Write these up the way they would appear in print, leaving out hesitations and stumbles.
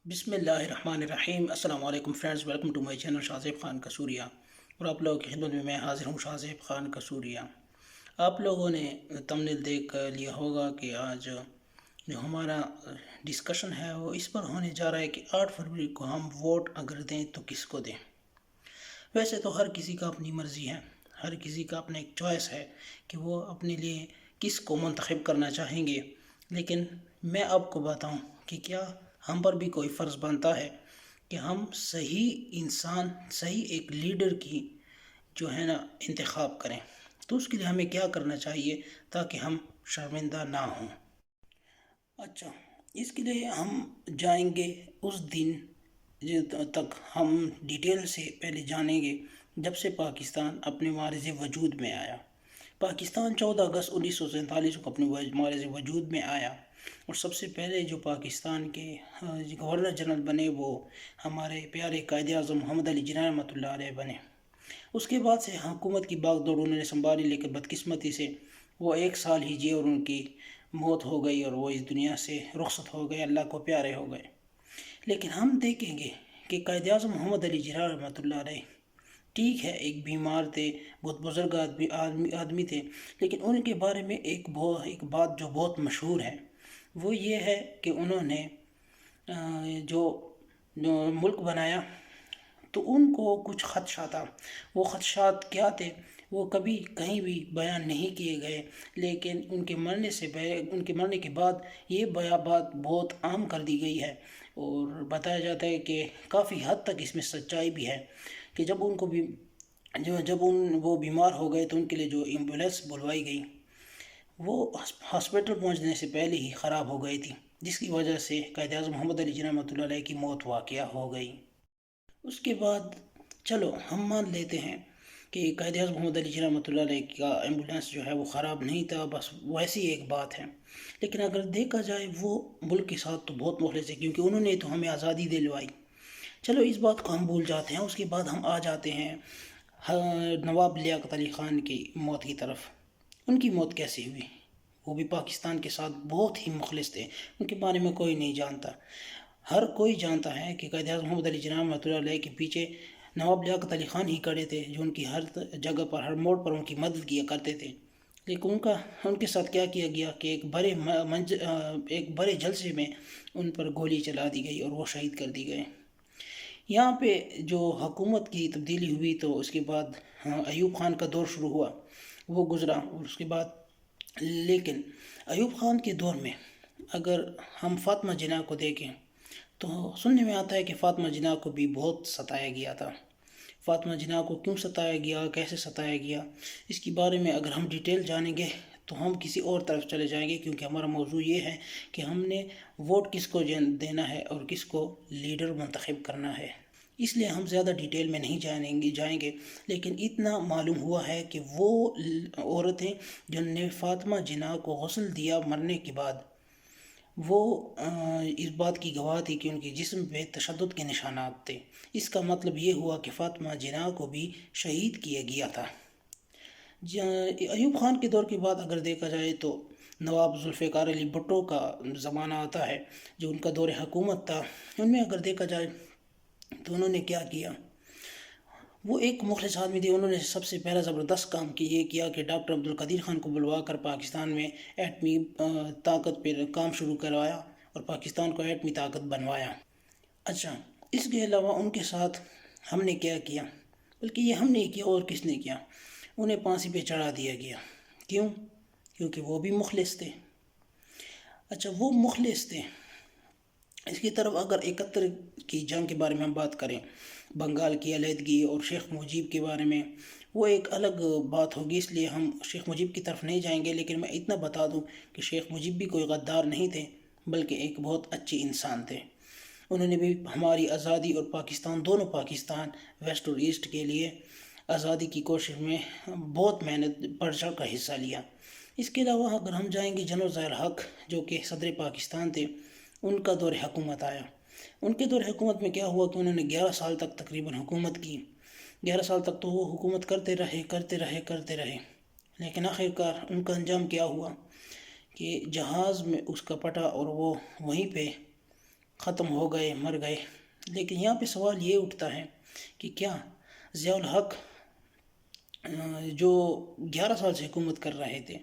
بسم اللہ الرحمن الرحیم۔ السلام علیکم friends, welcome to my channel Shahzeb Khan Kasuria, اور آپ لوگوں کی خدمت میں میں حاضر ہوں شاہزیب خان کسوریا۔ آپ لوگوں نے تمنیل دیکھ لیا ہوگا کہ آج جو ہمارا ڈسکشن ہے وہ اس پر ہونے جا رہا ہے کہ 8 فروری کو ہم ووٹ اگر دیں تو کس کو دیں۔ ویسے تو ہر کسی کا اپنی مرضی ہے، ہر کسی کا اپنا ایک چوائس ہے کہ وہ اپنے لیے کس کو منتخب کرنا چاہیں گے، لیکن میں آپ کو بتاؤں کہ کیا ہم پر بھی کوئی فرض بنتا ہے کہ ہم صحیح انسان، صحیح ایک لیڈر کی جو ہے نا انتخاب کریں۔ تو اس کے لیے ہمیں کیا کرنا چاہیے تاکہ ہم شرمندہ نہ ہوں۔ اچھا، اس کے لیے ہم جائیں گے اس دن تک، ہم ڈیٹیل سے پہلے جانیں گے جب سے پاکستان اپنے معرض وجود میں آیا۔ پاکستان 14 اگست 1947 کو اپنے معرض وجود میں آیا، اور سب سے پہلے جو پاکستان کے گورنر جنرل بنے وہ ہمارے پیارے قائد اعظم محمد علی جناح رحمۃ اللہ علیہ بنے۔ اس کے بعد سے حکومت کی باغ دوڑ انہوں نے سنبھالی، لیکن بدقسمتی سے وہ 1 سال ہی جیے اور ان کی موت ہو گئی اور وہ اس دنیا سے رخصت ہو گئے، اللہ کو پیارے ہو گئے۔ لیکن ہم دیکھیں گے کہ قائد اعظم محمد علی جناح رحمۃ اللہ علیہ ٹھیک ہے، ایک بیمار تھے، بہت بزرگ آدمی تھے، لیکن ان کے بارے میں ایک بات جو بہت مشہور ہے وہ یہ ہے کہ انہوں نے جو ملک بنایا تو ان کو کچھ خدشات تھا۔ وہ خدشات کیا تھے وہ کبھی کہیں بھی بیان نہیں کیے گئے، لیکن ان کے مرنے کے بعد یہ بات بہت عام کر دی گئی ہے، اور بتایا جاتا ہے کہ کافی حد تک اس میں سچائی بھی ہے کہ جب وہ بیمار ہو گئے تو ان کے لیے جو ایمبولینس بلوائی گئی وہ ہاسپٹل پہنچنے سے پہلے ہی خراب ہو گئی تھی، جس کی وجہ سے قائد اعظم محمد علی جناح رحمۃ اللہ علیہ کی موت واقع ہو گئی۔ اس کے بعد چلو ہم مان لیتے ہیں کہ قائد اعظم محمد علی جناح رحمۃ اللہ علیہ کا ایمبولینس جو ہے وہ خراب نہیں تھا، بس ویسی ایک بات ہے۔ لیکن اگر دیکھا جائے وہ ملک کے ساتھ تو بہت مخلص ہے، کیونکہ انہوں نے تو ہمیں آزادی دلوائی۔ چلو اس بات کو ہم بھول جاتے ہیں۔ اس کے بعد ہم آ جاتے ہیں نواب لیاقت علی خان کی موت کی طرف۔ ان کی موت کیسے ہوئی؟ وہ بھی پاکستان کے ساتھ بہت ہی مخلص تھے، ان کے بارے میں کوئی نہیں جانتا۔ ہر کوئی جانتا ہے کہ قائد اعظم محمد علی جناح رحمۃ اللہ علیہ کے پیچھے نواب لیاقت علی خان ہی کھڑے تھے، جو ان کی ہر جگہ پر، ہر موڑ پر ان کی مدد کیا کرتے تھے۔ لیکن ان کے ساتھ کیا کیا گیا کہ ایک بڑے جلسے میں ان پر گولی چلا دی گئی اور وہ شہید کر دی گئے۔ یہاں پہ جو حکومت کی تبدیلی ہوئی تو اس کے بعد ایوب خان کا دور شروع ہوا، وہ گزرا، اور اس کے بعد لیکن ایوب خان کے دور میں اگر ہم فاطمہ جناح کو دیکھیں تو سننے میں آتا ہے کہ فاطمہ جناح کو بھی بہت ستایا گیا تھا۔ فاطمہ جناح کو کیوں ستایا گیا، کیسے ستایا گیا، اس کے بارے میں اگر ہم ڈیٹیل جانیں گے تو ہم کسی اور طرف چلے جائیں گے، کیونکہ ہمارا موضوع یہ ہے کہ ہم نے ووٹ کس کو دینا ہے اور کس کو لیڈر منتخب کرنا ہے۔ اس لیے ہم زیادہ ڈیٹیل میں نہیں جائیں گے، لیکن اتنا معلوم ہوا ہے کہ وہ عورتیں جن نے فاطمہ جناح کو غسل دیا مرنے کے بعد، وہ اس بات کی گواہ تھی کہ ان کے جسم پہ تشدد کے نشانات تھے۔ اس کا مطلب یہ ہوا کہ فاطمہ جناح کو بھی شہید کیا گیا تھا۔ ایوب خان کے دور کے بعد اگر دیکھا جائے تو نواب ذوالفقار علی بھٹو کا زمانہ آتا ہے، جو ان کا دور حکومت تھا۔ ان میں اگر دیکھا جائے تو انہوں نے کیا کیا، وہ ایک مخلص آدمی تھے۔ انہوں نے سب سے پہلا زبردست کام یہ کیا کہ ڈاکٹر عبدالقدیر خان کو بلوا کر پاکستان میں ایٹمی طاقت پر کام شروع کروایا اور پاکستان کو ایٹمی طاقت بنوایا۔ اچھا، اس کے علاوہ ان کے ساتھ ہم نے کیا کیا، بلکہ یہ ہم نے کیا اور کس نے کیا، انہیں پھانسی پہ چڑھا دیا گیا۔ کیوں؟ کیونکہ وہ بھی مخلص تھے۔ اچھا، وہ مخلص تھے۔ اس کی طرف اگر 71 کی جنگ کے بارے میں ہم بات کریں، بنگال کی علیحدگی اور شیخ مجیب کے بارے میں، وہ ایک الگ بات ہوگی، اس لیے ہم شیخ مجیب کی طرف نہیں جائیں گے۔ لیکن میں اتنا بتا دوں کہ شیخ مجیب بھی کوئی غدار نہیں تھے، بلکہ ایک بہت اچھے انسان تھے۔ انہوں نے بھی ہماری آزادی اور پاکستان، دونوں پاکستان ویسٹ اور ایسٹ کے لیے آزادی کی کوشش میں بہت محنت بڑھ چڑھ کا حصہ لیا۔ اس کے علاوہ اگر ہم جائیں گے جنرل ضیاء الحق جو کہ صدر پاکستان تھے، ان کا دور حکومت آیا۔ ان کے دور حکومت میں کیا ہوا کہ انہوں نے 11 سال تک تقریباً حکومت کی۔ 11 سال تک تو وہ حکومت کرتے رہے، لیکن آخرکار ان کا انجام کیا ہوا کہ جہاز میں اس کا پٹا اور وہ وہیں پہ ختم ہو گئے، مر گئے۔ لیکن یہاں پہ سوال یہ اٹھتا ہے کہ کیا ضیاء الحق جو 11 سال سے حکومت کر رہے تھے،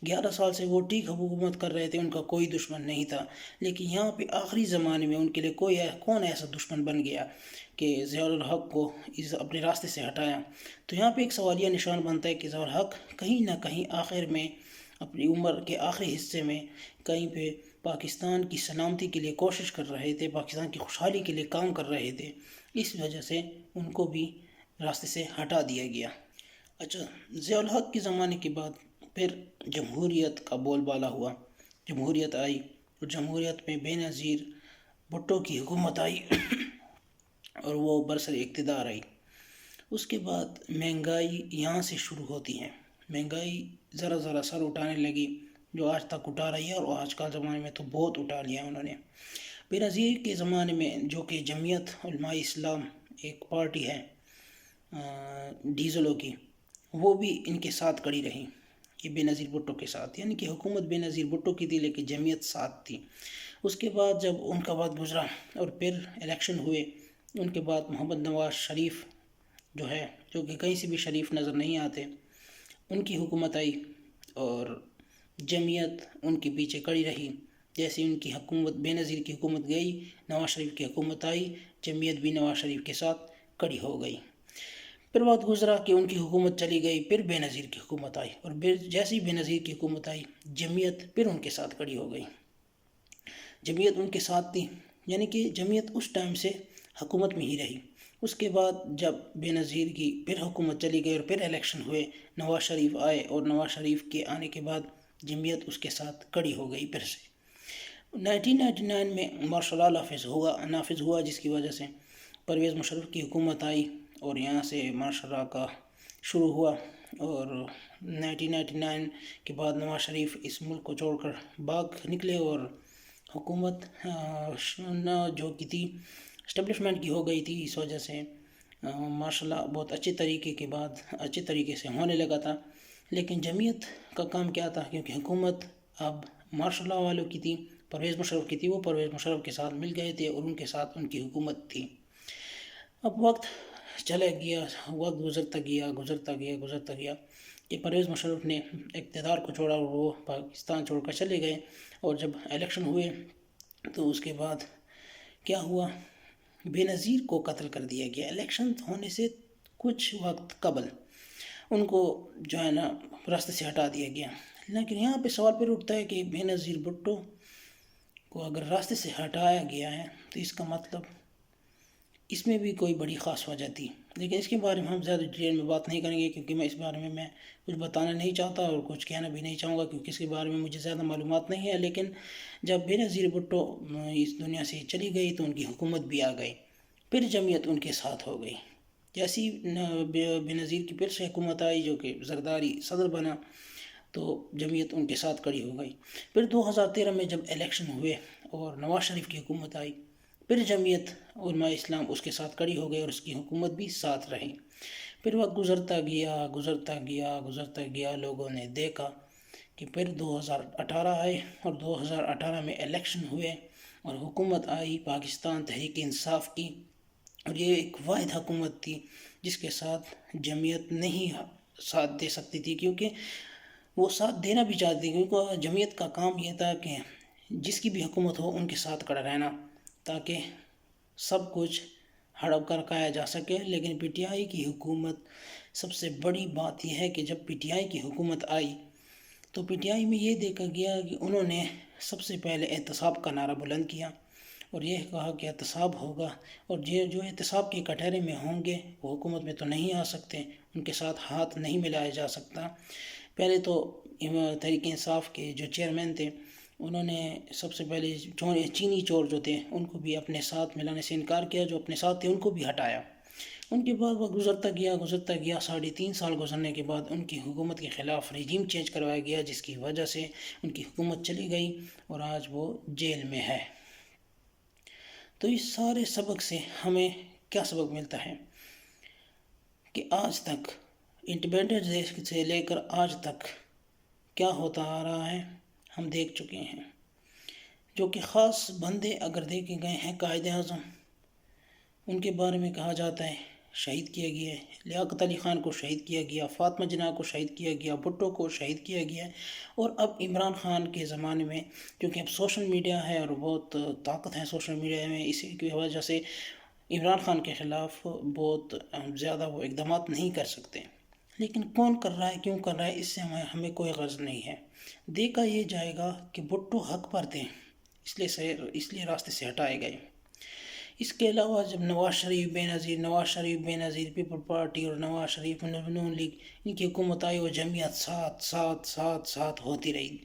11 سال سے وہ ٹھیک حکومت کر رہے تھے، ان کا کوئی دشمن نہیں تھا، لیکن یہاں پہ آخری زمانے میں ان کے لیے کون ایسا دشمن بن گیا کہ ضیاء الحق کو اپنے راستے سے ہٹایا؟ تو یہاں پہ ایک سوالیہ نشان بنتا ہے کہ ضیاء الحق کہیں نہ کہیں آخر میں اپنی عمر کے آخری حصے میں کہیں پہ پاکستان کی سلامتی کے لیے کوشش کر رہے تھے، پاکستان کی خوشحالی کے لیے کام کر رہے تھے، اس وجہ سے ان کو بھی راستے سے ہٹا دیا گیا۔ اچھا، ضیاء الحق کے زمانے کے بعد پھر جمہوریت کا بول بالا ہوا، جمہوریت آئی، اور جمہوریت میں بے نظیر بھٹو کی حکومت آئی اور وہ برسر اقتدار آئی۔ اس کے بعد مہنگائی یہاں سے شروع ہوتی ہے، مہنگائی ذرا ذرا سر اٹھانے لگی، جو آج تک اٹھا رہی ہے، اور آج کل زمانے میں تو بہت اٹھا لیا انہوں نے۔ بے نظیر کے زمانے میں جو کہ جمعیت علماء اسلام ایک پارٹی ہے ڈیزلوں کی، وہ بھی ان کے ساتھ کڑی رہی، یہ بے نظیر بھٹو کے ساتھ، یعنی کہ حکومت بے نظیر بھٹو کی تھی لیکن جمعیت ساتھ تھی۔ اس کے بعد جب ان کا وقت گزرا اور پھر الیکشن ہوئے، ان کے بعد محمد نواز شریف جو ہے، جو کہ کہیں سے بھی شریف نظر نہیں آتے، ان کی حکومت آئی اور جمعیت ان کے پیچھے کڑی رہی۔ جیسے ان کی حکومت بے نظیر کی حکومت گئی، نواز شریف کی حکومت آئی، جمعیت بھی نواز شریف کے ساتھ کڑی ہو گئی۔ پھر وقت گزرا کہ ان کی حکومت چلی گئی، پھر بے نظیر کی حکومت آئی، اور جیسی بے نظیر کی حکومت آئی، جمعیت پھر ان کے ساتھ کڑی ہو گئی، جمعیت ان کے ساتھ تھی، یعنی کہ جمعیت اس ٹائم سے حکومت میں ہی رہی۔ اس کے بعد جب بے نظیر کی پھر حکومت چلی گئی اور پھر الیکشن ہوئے، نواز شریف آئے، اور نواز شریف کے آنے کے بعد جمعیت اس کے ساتھ کڑی ہو گئی پھر سے۔ 1999 میں مارشل لا نافذ ہوا، جس کی وجہ سے پرویز مشرف کی حکومت آئی اور یہاں سے مارشل لا کا شروع ہوا، اور 1999 کے بعد نواز شریف اس ملک کو چھوڑ کر بھاگ نکلے، اور حکومت جو کی تھی اسٹیبلشمنٹ کی ہو گئی تھی، اس وجہ سے ماشاء اللہ بہت اچھے طریقے سے ہونے لگا تھا۔ لیکن جمعیت کا کام کیا تھا، کیونکہ حکومت اب مارشل لا والوں کی تھی، پرویز مشرف کی تھی، وہ پرویز مشرف کے ساتھ مل گئے تھے اور ان کے ساتھ ان کی حکومت تھی۔ اب وقت چلا گیا، وقت گزرتا گیا کہ پرویز مشرف نے اقتدار کو چھوڑا اور وہ پاکستان چھوڑ کر چلے گئے، اور جب الیکشن ہوئے تو اس کے بعد کیا ہوا، بے نظیر کو قتل کر دیا گیا۔ الیکشن ہونے سے کچھ وقت قبل ان کو جو ہے نا راستے سے ہٹا دیا گیا۔ لیکن یہاں پہ سوال پھر اٹھتا ہے کہ بے نظیر بھٹو کو اگر راستے سے ہٹایا گیا ہے تو اس کا مطلب اس میں بھی کوئی بڑی خاص وجہ تھی، لیکن اس کے بارے میں ہم زیادہ ڈیٹیل میں بات نہیں کریں گے، کیونکہ میں اس بارے میں کچھ بتانا نہیں چاہتا اور کچھ کہنا بھی نہیں چاہوں گا، کیونکہ اس کے بارے میں مجھے زیادہ معلومات نہیں ہے۔ لیکن جب بے نظیر بھٹو اس دنیا سے چلی گئی تو ان کی حکومت بھی آ گئی، پھر جمعیت ان کے ساتھ ہو گئی۔ جیسی بے نظیر کی پھر سے حکومت آئی، جو کہ زرداری صدر بنا، تو جمعیت ان کے ساتھ کڑی ہو گئی۔ پھر 2013 میں جب الیکشن ہوئے اور نواز شریف کی حکومت آئی، پھر جمعیت علماء اسلام اس کے ساتھ کڑی ہو گئی اور اس کی حکومت بھی ساتھ رہی۔ پھر وقت گزرتا گیا، لوگوں نے دیکھا کہ پھر 2018 آئے اور 2018 میں الیکشن ہوئے اور حکومت آئی پاکستان تحریک انصاف کی، اور یہ ایک واحد حکومت تھی جس کے ساتھ جمعیت نہیں ساتھ دے سکتی تھی، کیونکہ وہ ساتھ دینا بھی چاہتی تھی، کیونکہ جمعیت کا کام یہ تھا کہ جس کی بھی حکومت ہو ان کے ساتھ کھڑا رہنا، تاکہ سب کچھ ہڑپ کر کھایا جا سکے۔ لیکن پی ٹی آئی کی حکومت، سب سے بڑی بات یہ ہے کہ جب پی ٹی آئی کی حکومت آئی تو پی ٹی آئی میں یہ دیکھا گیا کہ انہوں نے سب سے پہلے احتساب کا نعرہ بلند کیا اور یہ کہا کہ احتساب ہوگا، اور جو احتساب کے کٹہرے میں ہوں گے وہ حکومت میں تو نہیں آ سکتے، ان کے ساتھ ہاتھ نہیں ملایا جا سکتا۔ پہلے تو تحریک انصاف کے جو چیئرمین تھے انہوں نے سب سے پہلے چینی چور جو تھے ان کو بھی اپنے ساتھ ملانے سے انکار کیا، جو اپنے ساتھ تھے ان کو بھی ہٹایا۔ ان کے بعد وہ گزرتا گیا 3.5 سال گزرنے کے بعد ان کی حکومت کے خلاف رجیم چینج کروایا گیا، جس کی وجہ سے ان کی حکومت چلی گئی اور آج وہ جیل میں ہے۔ تو اس سارے سبق سے ہمیں کیا سبق ملتا ہے کہ آج تک انڈیپینڈنس ڈے سے لے کر آج تک کیا ہوتا آ رہا ہے ہم دیکھ چکے ہیں۔ جو کہ خاص بندے اگر دیکھے گئے ہیں قائد اعظم، ان کے بارے میں کہا جاتا ہے شہید کیا گیا ہے، لیاقت علی خان کو شہید کیا گیا، فاطمہ جناح کو شہید کیا گیا، بھٹو کو شہید کیا گیا ہے۔ اور اب عمران خان کے زمانے میں کیونکہ اب سوشل میڈیا ہے اور بہت طاقت ہے سوشل میڈیا میں، اسی کی وجہ سے عمران خان کے خلاف بہت زیادہ وہ اقدامات نہیں کر سکتے، لیکن کون کر رہا ہے، کیوں کر رہا ہے، اس سے ہمیں کوئی غرض نہیں ہے۔ دیکھا یہ جائے گا کہ بھٹو حق پر تھے، اس لیے راستے سے ہٹائے گئے۔ اس کے علاوہ جب نواز شریف بے نظیر پیپل پارٹی اور نواز شریف نون لیگ ان کی حکومت آئی اور جمعیت ساتھ ہوتی رہی،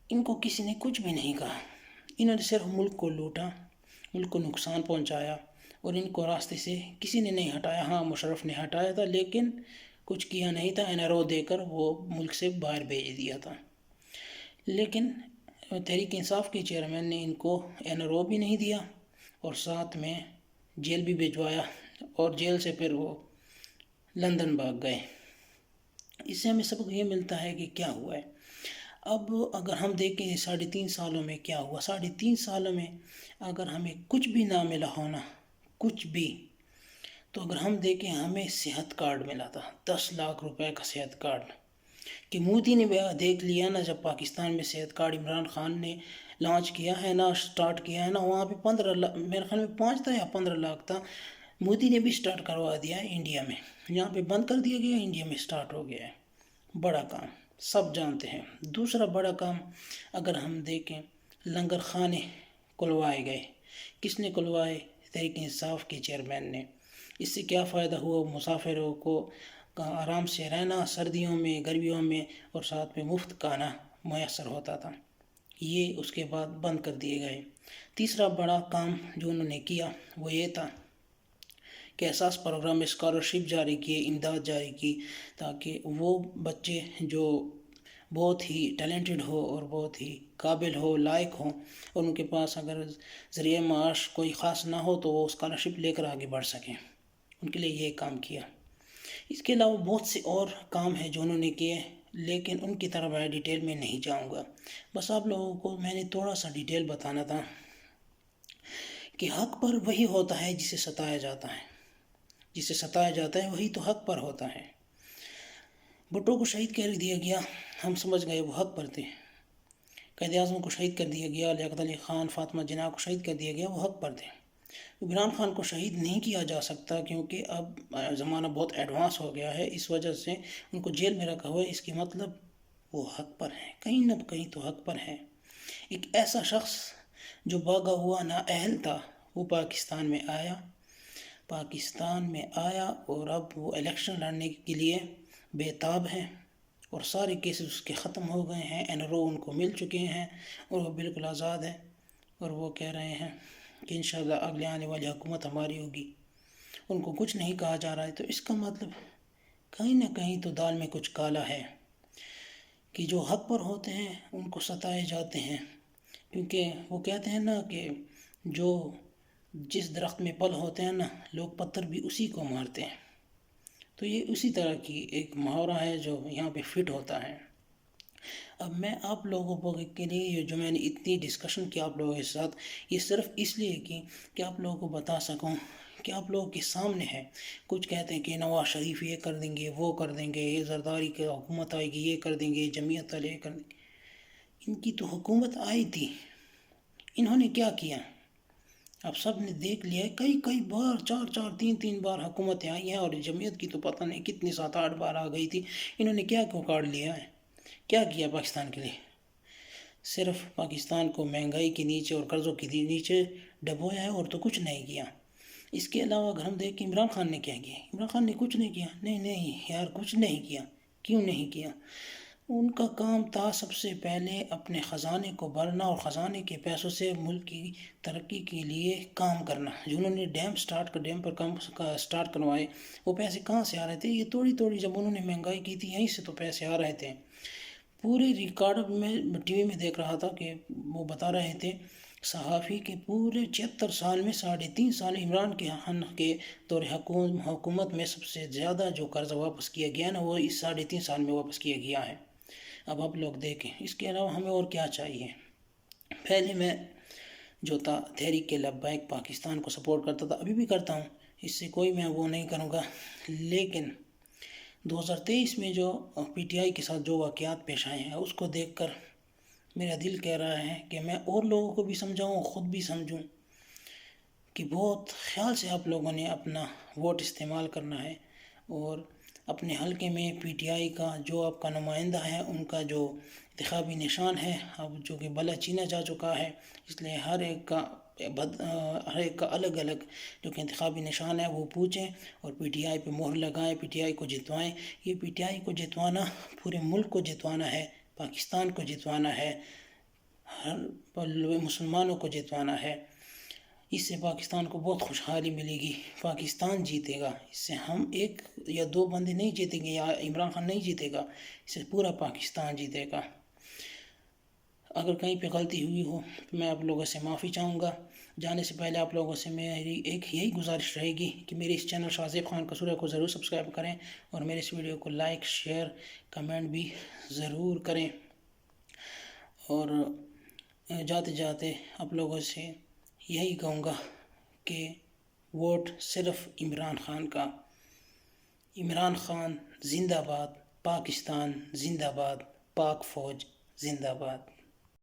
ان کو کسی نے کچھ بھی نہیں کہا۔ انہوں نے صرف ملک کو لوٹا، ملک کو نقصان پہنچایا، اور ان کو راستے سے کسی نے نہیں ہٹایا۔ ہاں مشرف نے ہٹایا تھا لیکن کچھ کیا نہیں تھا، NRO دے کر وہ ملک سے باہر بھیج دیا تھا۔ لیکن تحریک انصاف کے چیئرمین نے ان کو NRO بھی نہیں دیا اور ساتھ میں جیل بھی بھجوایا، اور جیل سے پھر وہ لندن بھاگ گئے۔ اس سے ہمیں سبق یہ ملتا ہے کہ کیا ہوا ہے۔ اب اگر ہم دیکھیں 3.5 سالوں میں کیا ہوا، 3.5 سالوں میں اگر ہمیں کچھ بھی نہ ملا ہونا، کچھ بھی، تو اگر ہم دیکھیں ہمیں صحت کارڈ ملا تھا، 10 لاکھ روپے کا صحت کارڈ، کہ مودی نے دیکھ لیا نا جب پاکستان میں صحت کارڈ عمران خان نے لانچ کیا ہے نا، سٹارٹ کیا ہے نا، وہاں پہ 15 لاکھ، میرے خیال میں 5 تھا یا 15 لاکھ تھا، مودی نے بھی سٹارٹ کروا دیا ہے انڈیا میں، یہاں پہ بند کر دیا گیا، انڈیا میں سٹارٹ ہو گیا ہے۔ بڑا کام سب جانتے ہیں۔ دوسرا بڑا کام اگر ہم دیکھیں، لنگر خانے کھلوائے گئے، کس نے کھلوائے؟ تحریک انصاف کے چیئرمین نے۔ اس سے کیا فائدہ ہوا؟ مسافروں کو آرام سے رہنا سردیوں میں، گرمیوں میں، اور ساتھ میں مفت کھانا میسر ہوتا تھا۔ یہ اس کے بعد بند کر دیے گئے۔ تیسرا بڑا کام جو انہوں نے کیا وہ یہ تھا کہ احساس پروگرام میں اسکالرشپ جاری کیے، امداد جاری کی، تاکہ وہ بچے جو بہت ہی ٹیلنٹڈ ہو اور بہت ہی قابل ہو، لائق ہوں، اور ان کے پاس اگر ذریعہ معاش کوئی خاص نہ ہو تو وہ اسکالرشپ لے کر آگے بڑھ سکیں، ان کے لیے یہ کام کیا۔ اس کے علاوہ بہت سے اور کام ہیں جو انہوں نے کیے، لیکن ان کی طرف میں ڈیٹیل میں نہیں جاؤں گا۔ بس آپ لوگوں کو میں نے تھوڑا سا ڈیٹیل بتانا تھا کہ حق پر وہی ہوتا ہے جسے ستایا جاتا ہے، جسے ستایا جاتا ہے وہی تو حق پر ہوتا ہے۔ بھٹو کو شہید کر دیا گیا، ہم سمجھ گئے وہ حق پر تھے۔ قائد اعظم کو شہید کر دیا گیا، لیاقت علی خان، فاطمہ جناح کو شہید کر دیا گیا، وہ حق پر تھے۔ عمران خان کو شہید نہیں کیا جا سکتا کیونکہ اب زمانہ بہت ایڈوانس ہو گیا ہے، اس وجہ سے ان کو جیل میں رکھا ہوا ہے۔ اس کی مطلب وہ حق پر ہیں، کہیں نہ کہیں تو حق پر ہیں۔ ایک ایسا شخص جو بھاگا ہوا نااہل تھا وہ پاکستان میں آیا اور اب وہ الیکشن لڑنے کے لیے بےتاب ہے، اور سارے کیسز اس کے ختم ہو گئے ہیں، NRO ان کو مل چکے ہیں اور وہ بالکل آزاد ہے، اور وہ کہہ رہے ہیں کہ انشاءاللہ اگلے آنے والی حکومت ہماری ہوگی۔ ان کو کچھ نہیں کہا جا رہا ہے، تو اس کا مطلب کہیں نہ کہیں تو دال میں کچھ کالا ہے کہ جو حق پر ہوتے ہیں ان کو ستائے جاتے ہیں، کیونکہ وہ کہتے ہیں نا کہ جو جس درخت میں پھل ہوتے ہیں نا، لوگ پتھر بھی اسی کو مارتے ہیں۔ تو یہ اسی طرح کی ایک محاورہ ہے جو یہاں پہ فٹ ہوتا ہے۔ اب میں آپ لوگوں کے لیے یہ جو میں نے اتنی ڈسکشن کی آپ لوگوں کے ساتھ، یہ صرف اس لیے کی کہ آپ لوگوں کو بتا سکوں کہ آپ لوگوں کے سامنے ہے۔ کچھ کہتے ہیں کہ نواز شریف یہ کر دیں گے، وہ کر دیں گے، یہ زرداری کی حکومت آئے گی، یہ کر دیں گے، جمعیت والے کر دیں گے۔ ان کی تو حکومت آئی تھی، انہوں نے کیا کیا؟ اب سب نے دیکھ لیا ہے، کئی بار، 3 بار حکومتیں آئی ہیں، اور جمعیت کی تو پتہ نہیں کتنی 7-8 بار آ گئی تھی۔ انہوں نے کیا کاٹ لیا ہے، کیا کیا پاکستان کے لیے؟ صرف پاکستان کو مہنگائی کے نیچے اور قرضوں کے نیچے ڈبویا ہے، اور تو کچھ نہیں کیا۔ اس کے علاوہ اگر ہم دیکھیں عمران خان نے کیا کیا، عمران خان نے کچھ نہیں کیا۔ نہیں یار، کچھ نہیں کیا۔ کیوں نہیں کیا؟ ان کا کام تھا سب سے پہلے اپنے خزانے کو بھرنا، اور خزانے کے پیسوں سے ملک کی ترقی کے لیے کام کرنا۔ جو انہوں نے ڈیم پر کام سٹارٹ کروائے، وہ پیسے کہاں سے آ رہے تھے؟ یہ تھوڑی جب انہوں نے مہنگائی کی تھی یہیں سے تو پیسے آ رہے تھے۔ پورے ریکارڈ میں ٹی وی میں دیکھ رہا تھا کہ وہ بتا رہے تھے صحافی کہ پورے 76 سال میں 3.5 سال عمران خان کے دور حکومت میں سب سے زیادہ جو قرض واپس کیا گیا نا، وہ اس 3.5 سال میں واپس کیا گیا ہے۔ اب آپ لوگ دیکھیں، اس کے علاوہ ہمیں اور کیا چاہیے؟ پہلے میں جو تھا تحریک لبیک پاکستان کو سپورٹ کرتا تھا، ابھی بھی کرتا ہوں، اس سے کوئی میں وہ نہیں کروں گا، لیکن 2023 میں جو پی ٹی آئی کے ساتھ جو واقعات پیش آئے ہیں اس کو دیکھ کر میرا دل کہہ رہا ہے کہ میں اور لوگوں کو بھی سمجھاؤں، خود بھی سمجھوں کہ بہت خیال سے آپ لوگوں نے اپنا ووٹ استعمال کرنا ہے، اور اپنے حلقے میں پی ٹی آئی کا جو آپ کا نمائندہ ہے ان کا جو انتخابی نشان ہے اب جو کہ بلا چینا جا چکا ہے، اس لیے ہر ایک کا الگ الگ جو کہ انتخابی نشان ہے وہ پوچھیں اور پی ٹی آئی پہ مہر لگائیں، پی ٹی آئی کو جتوائیں۔ یہ پی ٹی آئی کو جتوانا پورے ملک کو جتوانا ہے، پاکستان کو جتوانا ہے، ہر مسلمانوں کو جتوانا ہے۔ اس سے پاکستان کو بہت خوشحالی ملے گی، پاکستان جیتے گا، اس سے ہم ایک یا دو بندے نہیں جیتیں گے یا عمران خان نہیں جیتے گا، اس سے پورا پاکستان جیتے گا۔ اگر کہیں پہ غلطی ہوئی ہو تو میں آپ لوگوں سے معافی چاہوں گا۔ جانے سے پہلے آپ لوگوں سے میری ایک یہی گزارش رہے گی کہ میرے اس چینل شاہ زیب خان کسوریا کو ضرور سبسکرائب کریں اور میرے اس ویڈیو کو لائک، شیئر، کمنٹ بھی ضرور کریں۔ اور جاتے جاتے آپ لوگوں سے یہی کہوں گا کہ ووٹ صرف عمران خان کا۔ عمران خان زندہ باد، پاکستان زندہ باد، پاک فوج زندہ باد۔